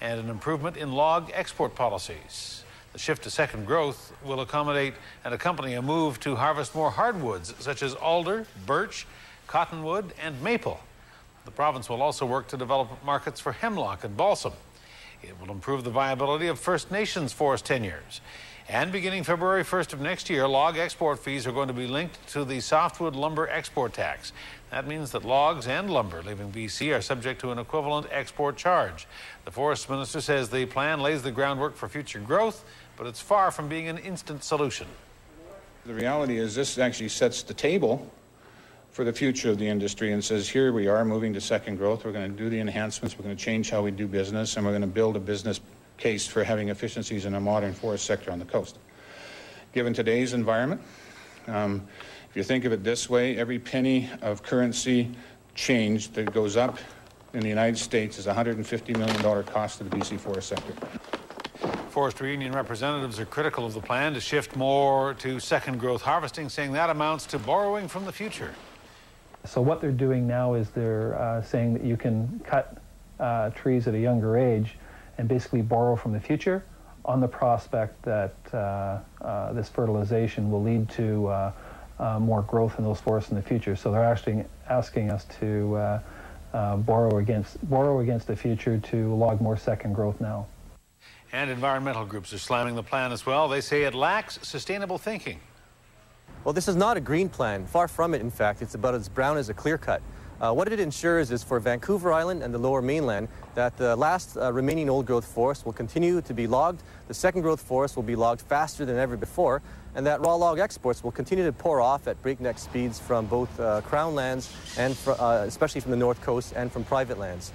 and an improvement in log export policies. The shift to second growth will accommodate and accompany a move to harvest more hardwoods such as alder, birch, cottonwood, and maple. The province will also work to develop markets for hemlock and balsam. It will improve the viability of First Nations forest tenures. And beginning February 1st of next year, log export fees are going to be linked to the softwood lumber export tax. That means that logs and lumber leaving BC are subject to an equivalent export charge. The Forest Minister says the plan lays the groundwork for future growth, but it's far from being an instant solution. The reality is this actually sets the table for the future of the industry and says, here we are moving to second growth. We're going to do the enhancements. We're going to change how we do business, and we're going to build a business case for having efficiencies in a modern forest sector on the coast. Given today's environment, if you think of it this way, every penny of currency change that goes up in the United States is a $150 million cost to the BC forest sector. Forestry union representatives are critical of the plan to shift more to second growth harvesting, saying that amounts to borrowing from the future. So what they're doing now is they're saying that you can cut trees at a younger age and basically borrow from the future on the prospect that this fertilization will lead to more growth in those forests in the future. So they're actually asking us to borrow against the future to log more second growth now. And environmental groups are slamming the plan as well. They say it lacks sustainable thinking. Well, this is not a green plan. Far from it, in fact. It's about as brown as a clear cut. What it ensures is for Vancouver Island and the Lower Mainland that the last remaining old-growth forest will continue to be logged, the second-growth forest will be logged faster than ever before, and that raw log exports will continue to pour off at breakneck speeds from both Crown lands and especially from the North Coast and from private lands.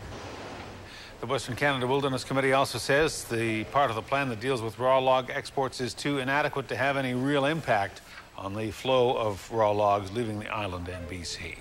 The Western Canada Wilderness Committee also says the part of the plan that deals with raw log exports is too inadequate to have any real impact on the flow of raw logs leaving the island and BC.